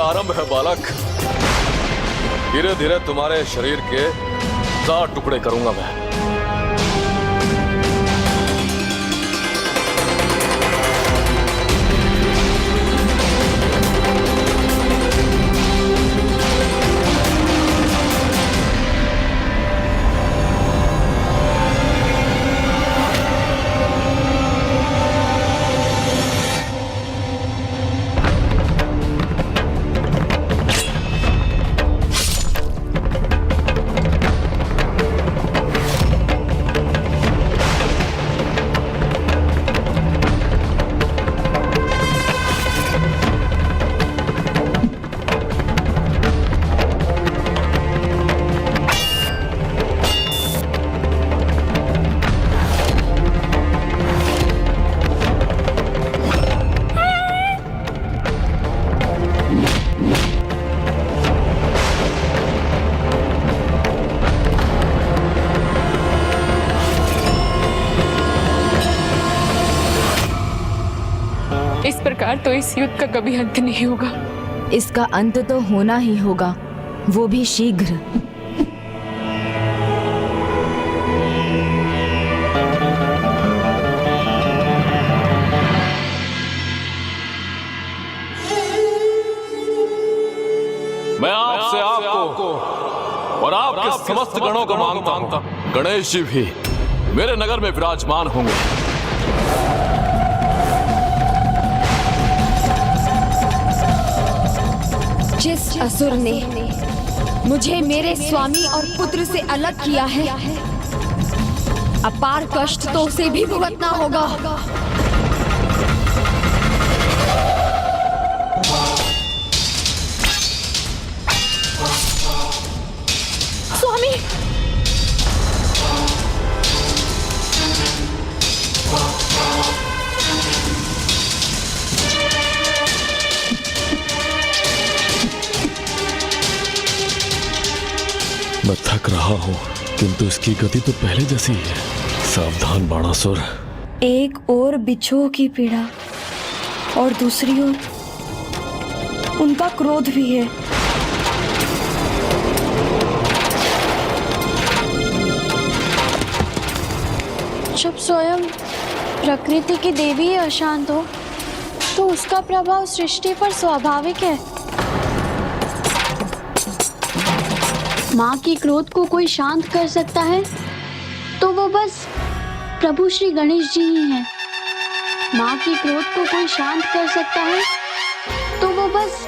आरंभ है बालक। धीरे धीरे तुम्हारे शरीर के 7 टुकड़े करूंगा मैं। इस प्रकार तो इस युद्ध का कभी अंत नहीं होगा। इसका अंत तो होना ही होगा, वो भी शीघ्र। मैं आपसे आपको और आपके समस्त गणों को मांगता हूं, गणेश जी भी मेरे नगर में विराजमान होंगे। जिस असुर ने मुझे मेरे स्वामी और पुत्र से अलग किया है, अपार कष्ट तो उसे भी भुगतना होगा। स्वामी, मैं थक रहा हूँ, किंतु इसकी गति तो पहले जैसी ही है। सावधान बाणासुर। एक ओर बिच्छुओं की पीड़ा और दूसरी ओर उनका क्रोध भी है। जब स्वयं प्रकृति की देवी ही अशांत हो तो उसका प्रभाव सृष्टि पर स्वाभाविक है। माँ की क्रोध को कोई शांत कर सकता है तो वो बस प्रभु श्री गणेश जी ही हैं। माँ की क्रोध को कोई शांत कर सकता है तो वो बस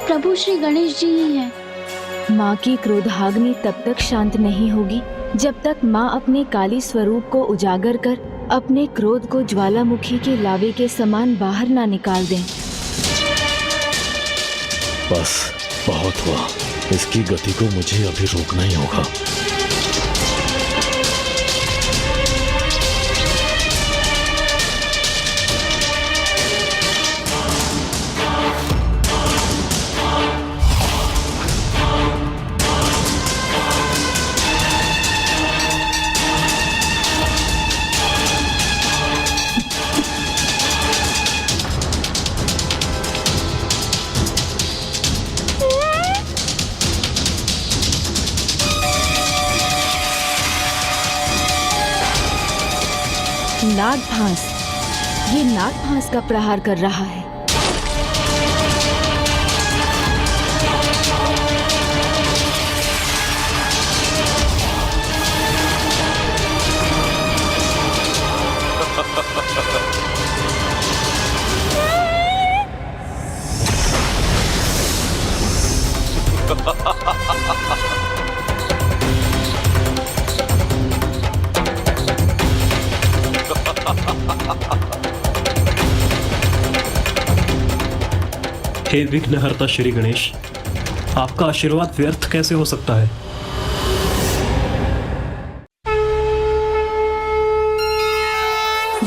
प्रभु श्री गणेश जी ही हैं। माँ की क्रोधाग्नि तब तक शांत नहीं होगी जब तक माँ अपने काली स्वरूप को उजागर कर अपने क्रोध को ज्वालामुखी के लावे के समान बाहर ना निकाल दें। बस बहुत हुआ, इसकी गति को मुझे अभी रोकना ही होगा। नागभास, ये नागभास का प्रहार कर रहा है। हे विघ्नहर्ता श्री गणेश, आपका आशीर्वाद व्यर्थ कैसे हो सकता है।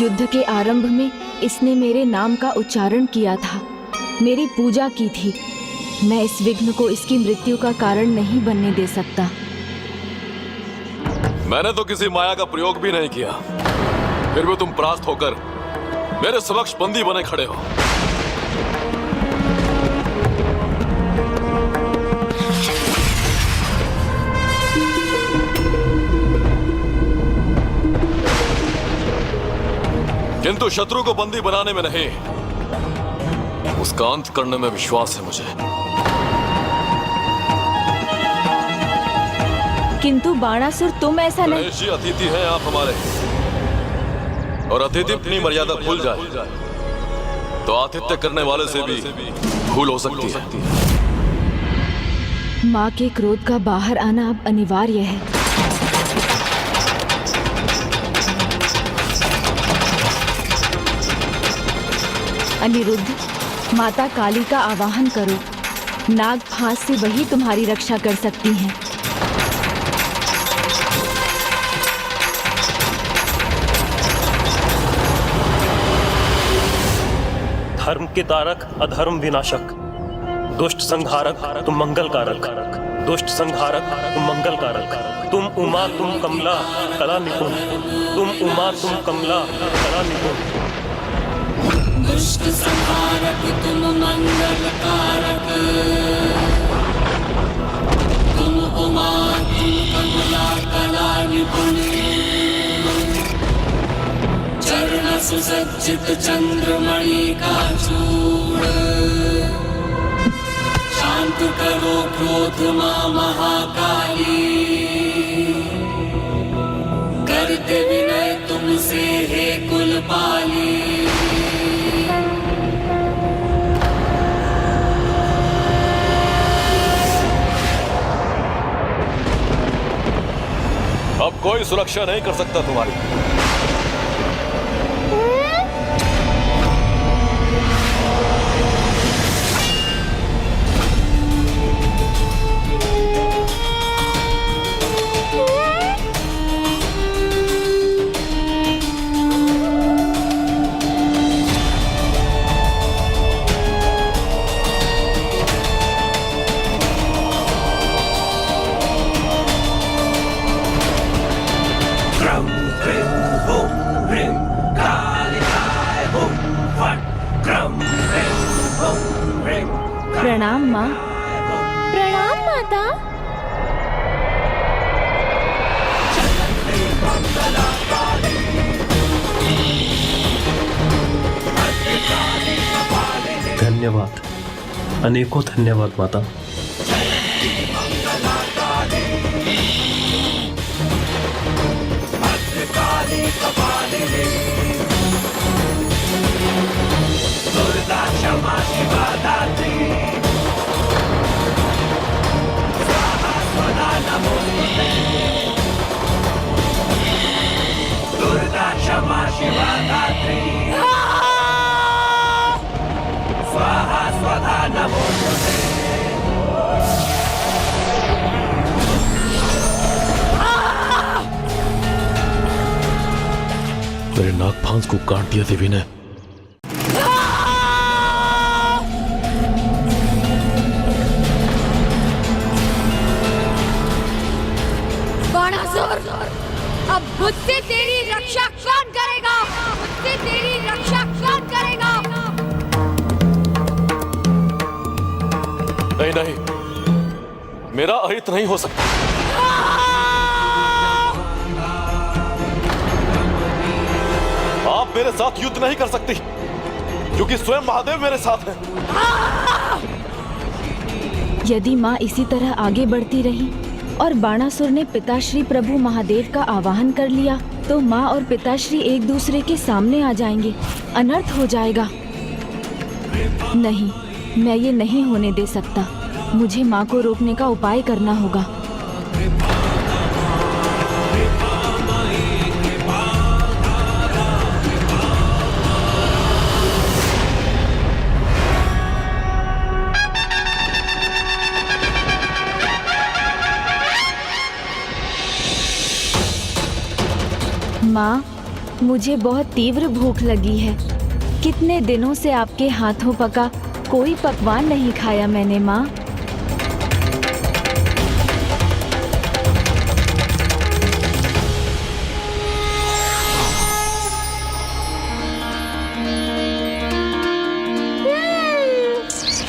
युद्ध के आरंभ में इसने मेरे नाम का उच्चारण किया था, मेरी पूजा की थी। मैं इस विघ्न को इसकी मृत्यु का कारण नहीं बनने दे सकता। मैंने तो किसी माया का प्रयोग भी नहीं किया, फिर भी तुम परास्त होकर मेरे समक्ष बंदी बने खड़े हो। किंतु शत्रु को बंदी बनाने में नहीं, उसका अंत करने में विश्वास है मुझे। किंतु बाणासुर तुम ऐसा नहीं। गणेश जी, अतिथि हैं आप हमारे, और अतिथि अपनी मर्यादा भूल जाए तो आतिथ्य करने वाले से भी भूल हो सकती है। माँ के क्रोध का बाहर आना अब अनिवार्य है। अनिरुद्ध, माता काली का आवाहन करो। नाग फांस से वही तुम्हारी रक्षा कर सकती हैं। धर्म के तारक, अधर्म विनाशक, दुष्ट संहारक, तुम मंगल कारक। दुष्ट संहारक, तुम मंगल कारक। तुम उमा, तुम कमला, कला निपुण। तुम उमा, तुम कमला, कला निपुण। दुष्ट संहारक, तुम मंगल कारक। तुम उमा, तुम कमला, कला निपुण। चरण सुसज्जित चंद्रमणि का चूड़। शांत करो क्रोध मां महाकाली। करते विनय तुमसे हे कुलपाली। अब कोई सुरक्षा नहीं कर सकता तुम्हारी। प्रणाम माँ। प्रणाम माता। धन्यवाद, अनेकों धन्यवाद माता। दुर्गा क्षमा शिवा दात्री। स्वाहा स्वधा नमोस्तुते। दुर्गा क्षमा शिवा दात्री। स्वाहा स्वधा नमोस्तुते। मेरे नागफांस को काट दिया देवी ने। बाणासुर, अब मुझसे तेरी रक्षा कौन करेगा? मुझसे तेरी रक्षा कौन करेगा? नहीं नहीं, मेरा अहित नहीं हो सकता। आप मेरे साथ युद्ध नहीं कर सकती, क्योंकि स्वयं महादेव मेरे साथ हैं। यदि माँ इसी तरह आगे बढ़ती रही और बाणासुर ने पिताश्री प्रभु महादेव का आवाहन कर लिया, तो माँ और पिताश्री एक दूसरे के सामने आ जाएंगे। अनर्थ हो जाएगा। नहीं, मैं ये नहीं होने दे सकता। मुझे माँ को रोकने का उपाय करना होगा। माँ, मुझे बहुत तीव्र भूख लगी है। कितने दिनों से आपके हाथों पका कोई पकवान नहीं खाया मैंने माँ।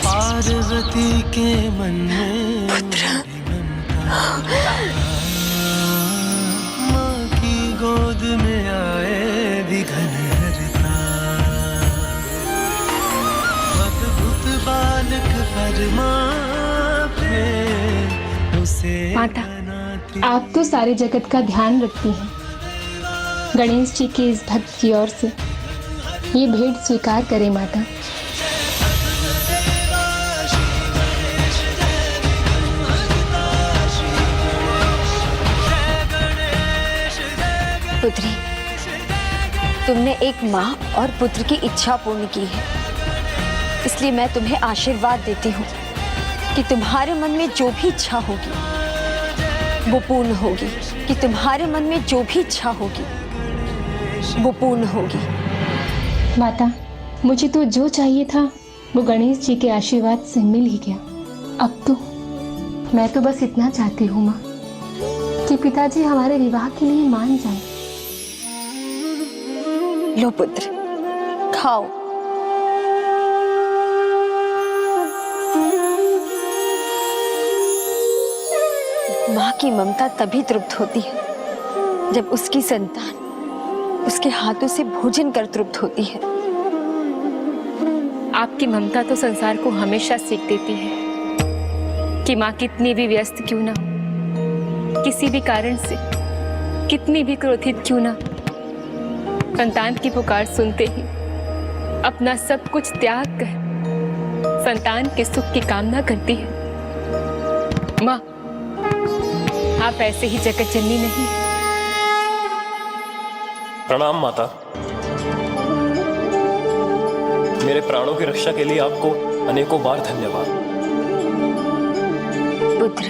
पार्वती के मन में माँ की गोद में आए विघन हरता। माता, आप तो सारे जगत का ध्यान रखती हैं। गणेश जी के इस भक्त की ओर से ये भेंट स्वीकार करें माता। पुत्री, तुमने एक माँ और पुत्र की इच्छा पूर्ण की है, इसलिए मैं तुम्हें आशीर्वाद देती हूँ कि तुम्हारे मन में जो भी इच्छा होगी वो पूर्ण होगी, कि तुम्हारे मन में जो भी इच्छा होगी वो पूर्ण होगी। माता, मुझे तो जो चाहिए था वो गणेश जी के आशीर्वाद से मिल ही गया। अब तो मैं तो बस इतना चाहती हूँ माँ कि पिताजी हमारे विवाह के लिए मान जाएं। लो पुत्र, खाओ। माँ की ममता तभी तृप्त होती है जब उसकी संतान उसके हाथों से भोजन कर तृप्त होती है। आपकी ममता तो संसार को हमेशा सीख देती है कि माँ कितनी भी व्यस्त क्यों ना हो, किसी भी कारण से कितनी भी क्रोधित क्यों ना, संतान की पुकार सुनते ही अपना सब कुछ त्याग कर संतान के सुख की कामना करती है। माँ, आप ऐसे ही जगत जननी नहीं। प्रणाम माता। मेरे प्राणों की रक्षा के लिए आपको अनेकों बार धन्यवाद। पुत्र,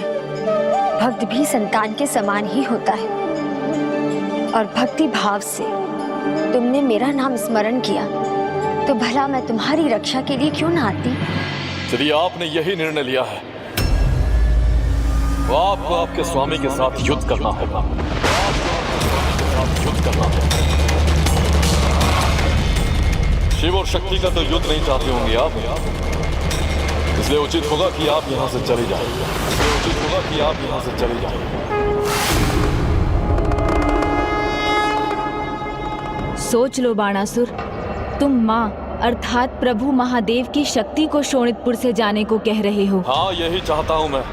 भक्त भी संतान के समान ही होता है और भक्ति भाव से तुमने मेरा नाम स्मरण किया तो भला मैं तुम्हारी रक्षा के लिए क्यों ना आती। यदि आपने यही निर्णय लिया है तो आपको आपके स्वामी के साथ युद्ध करना होगा। युद्ध करना होगा। शिव और शक्ति का तो युद्ध नहीं चाहते होंगे आप, इसलिए उचित होगा कि आप यहां से चले जाएं। उचित होगा कि आप यहां से चले जाएं। सोच लो बाणासुर, तुम माँ अर्थात प्रभु महादेव की शक्ति को शोणितपुर से जाने को कह रहे हो। हाँ, यही चाहता हूं मैं,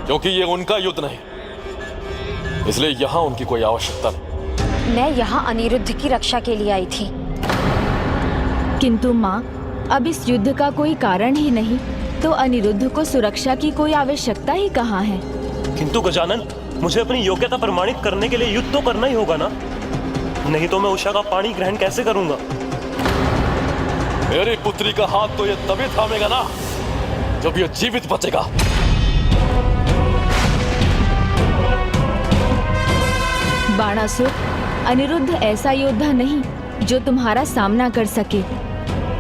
क्योंकि ये उनका युद्ध नहीं, इसलिए यहाँ उनकी कोई आवश्यकता नहीं। मैं यहाँ अनिरुद्ध की रक्षा के लिए आई थी। किंतु माँ, अब इस युद्ध का कोई कारण ही नहीं तो अनिरुद्ध को सुरक्षा की कोई आवश्यकता ही कहाँ है। किंतु गजानन, मुझे अपनी योग्यता प्रमाणित करने के लिए युद्ध तो करना ही होगा ना, नहीं तो मैं उषा का पानी ग्रहण कैसे करूंगा। मेरी पुत्री का हाथ तो ये तभी थामेगा ना जब ये जीवित बचेगा। बाणासुर, अनिरुद्ध ऐसा योद्धा नहीं जो तुम्हारा सामना कर सके।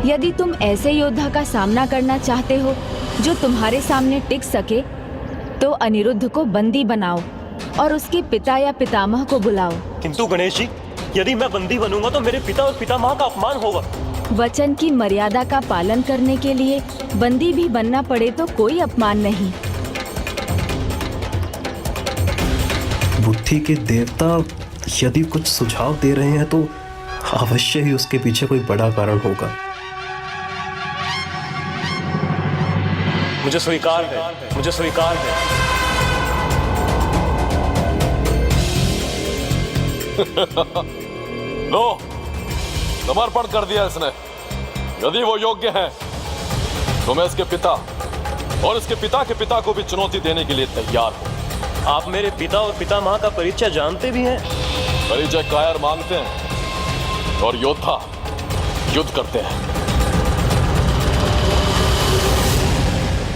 यदि तुम ऐसे योद्धा का सामना करना चाहते हो जो तुम्हारे सामने टिक सके तो अनिरुद्ध को बंदी बनाओ और उसके पिता या पितामह को बुलाओ। किंतु गणेश जी, यदि मैं बंदी बनूंगा तो मेरे पिता और पितामह का अपमान होगा। वचन की मर्यादा का पालन करने के लिए बंदी भी बनना पड़े तो कोई अपमान नहीं। बुद्धि के देवता यदि कुछ सुझाव दे रहे हैं तो अवश्य ही उसके पीछे कोई बड़ा कारण होगा। मुझे स्वीकार है, मुझे स्वीकार है। लो, समर्पण कर दिया इसने। यदि वो योग्य है तो मैं इसके पिता और इसके पिता के पिता को भी चुनौती देने के लिए तैयार हूं। आप मेरे पिता और पितामह का परिचय जानते भी हैं? परिचय कायर मांगते हैं और योद्धा युद्ध करते हैं।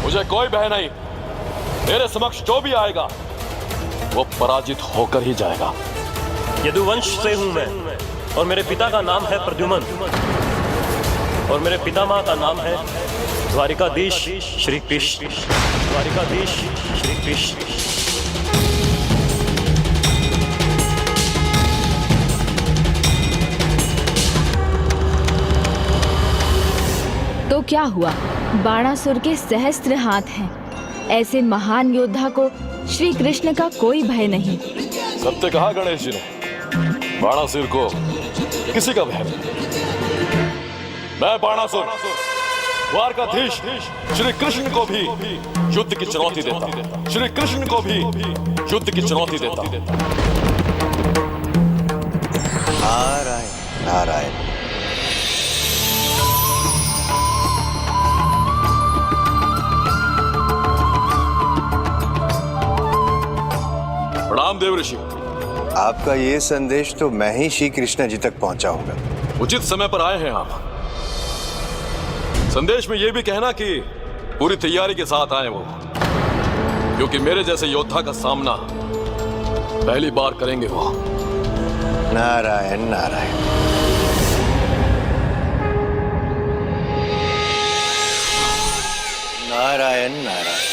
मुझे कोई भय नहीं, मेरे समक्ष जो भी आएगा वो पराजित होकर ही जाएगा। यदुवंश से हूं मैं और मेरे पिता का नाम है प्रद्युम्न और मेरे पितामह का नाम है द्वारिकाधीश श्री कृष्ण। द्वारिकाधीश श्री कृष्ण। तो क्या हुआ, बाणासुर के सहस्त्र हाथ हैं। ऐसे महान योद्धा को श्री कृष्ण का कोई भय नहीं। सत्य कहा गणेश जी ने, बाणासुर को किसी का भय नहीं। मैं बाणासुर द्वारकाधीश श्री कृष्ण को भी युद्ध की चुनौती देता, श्री कृष्ण को भी युद्ध की चुनौती देता। नारायण नारायण। प्रणाम देव ऋषि। आपका ये संदेश तो मैं ही श्री कृष्ण जी तक पहुंचाऊंगा। उचित समय पर आए हैं आप। संदेश में यह भी कहना कि पूरी तैयारी के साथ आए वो, क्योंकि मेरे जैसे योद्धा का सामना पहली बार करेंगे वो। नारायण नारायण। नारायण नारायण।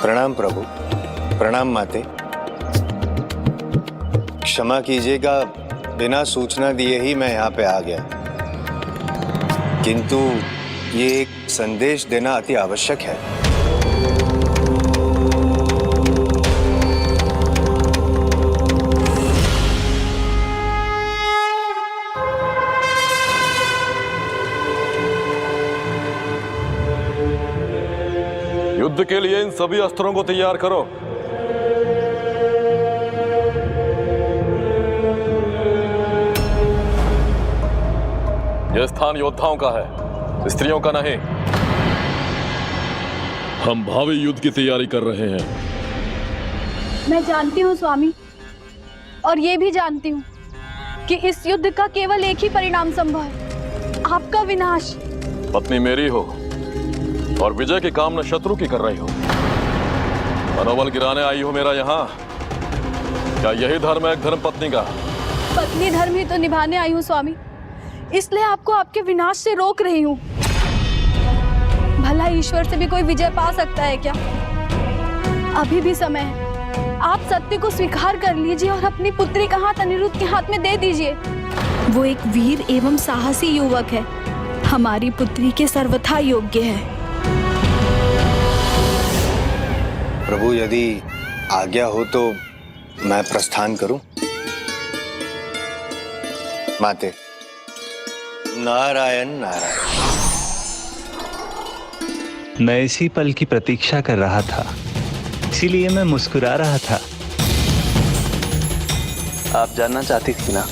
प्रणाम प्रभु, प्रणाम माते। क्षमा कीजिएगा, बिना सूचना दिए ही मैं यहाँ पे आ गया, किंतु ये एक संदेश देना अति आवश्यक है। युद्ध के लिए इन सभी अस्त्रों को तैयार करो। यह स्थान योद्धाओं का है, स्त्रियों का नहीं। हम भावी युद्ध की तैयारी कर रहे हैं। मैं जानती हूँ स्वामी, और ये भी जानती हूँ कि इस युद्ध का केवल एक ही परिणाम संभव है, आपका विनाश। पत्नी मेरी हो और विजय की कामना शत्रु की कर रही हो, मनोबल गिराने आई हो मेरा यहाँ। क्या यही धर्म है एक धर्म पत्नी का? पत्नी धर्म ही तो निभाने आई हूँ स्वामी, इसलिए आपको आपके विनाश से रोक रही हूँ। भला ईश्वर से भी कोई विजय पा सकता है क्या? अभी भी समय है, आप सत्य को स्वीकार कर लीजिए और अपनी पुत्री का हाथ अनिरुद्ध के हाथ में दे दीजिए। वो एक वीर एवं साहसी युवक है, हमारी पुत्री के सर्वथा योग्य है। प्रभु, यदि आज्ञा हो तो मैं प्रस्थान करूं? माते। नारायण नारायण। मैं इसी पल की प्रतीक्षा कर रहा था, इसीलिए मैं मुस्कुरा रहा था। आप जानना चाहती थी ना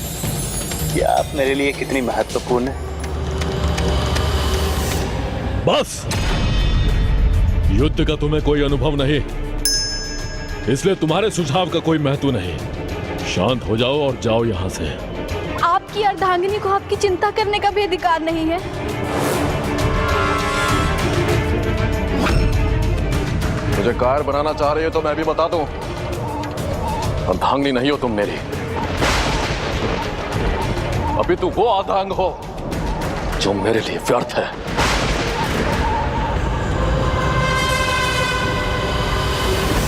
कि आप मेरे लिए कितनी महत्वपूर्ण है। बस, युद्ध का तुम्हें कोई अनुभव नहीं, इसलिए तुम्हारे सुझाव का कोई महत्व नहीं। शांत हो जाओ और जाओ यहां से। आपकी अर्धांगिनी को आपकी चिंता करने का भी अधिकार नहीं है। मुझे कार बनाना चाह रही हो तो मैं भी बता दूं, अर्धांगिनी नहीं हो तुम मेरी। अभी तू वो अर्धांग हो जो मेरे लिए व्यर्थ है।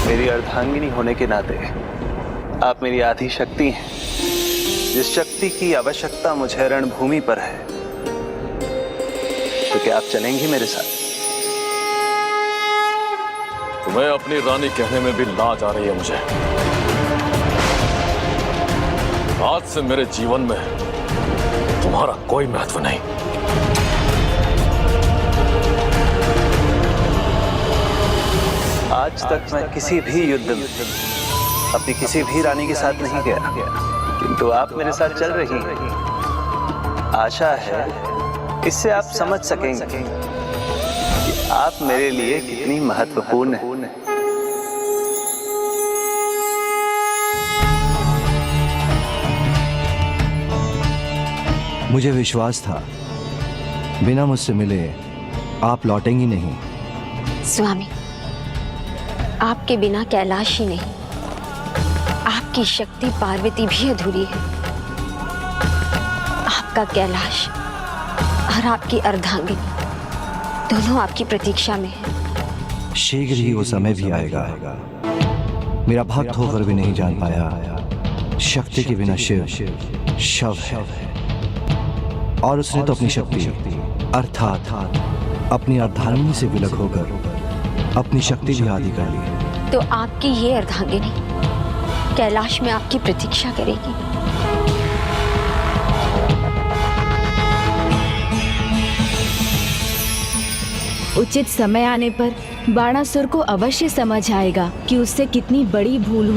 मेरी अर्धांगिनी होने के नाते आप मेरी आधी शक्ति हैं, जिस शक्ति की आवश्यकता मुझे रणभूमि पर है। तो क्या आप चलेंगी मेरे साथ? तुम्हें अपनी रानी कहने में भी लाज आ रही है मुझे। आज से मेरे जीवन में तुम्हारा कोई महत्व नहीं। आज तक मैं किसी भी युद्ध में अपनी किसी भी रानी के साथ नहीं गया, किंतु आप मेरे साथ चल रही हैं। आशा है इससे आप समझ सकेंगे कि आप मेरे लिए कितनी महत्वपूर्ण हैं। मुझे विश्वास था बिना मुझसे मिले आप लौटेंगी नहीं। स्वामी, आपके बिना कैलाश ही नहीं, आपकी शक्ति पार्वती भी अधूरी है। आपका कैलाश और आपकी अर्धांगिनी दोनों आपकी प्रतीक्षा में हैं। शीघ्र ही वो समय भी आएगा, मेरा भक्त होकर भी नहीं जान पाया शक्ति के बिना शिव शव है, और उसने तो अपनी शक्ति अर्थात अपनी अर्धांगिनी से विलग होकर अपनी शक्ति भी आदि कर ली। तो आपकी ये अर्धांगिनी कैलाश में आपकी प्रतीक्षा करेगी। उचित समय आने पर बाणासुर को अवश्य समझ आएगा कि उससे कितनी बड़ी भूल हुई।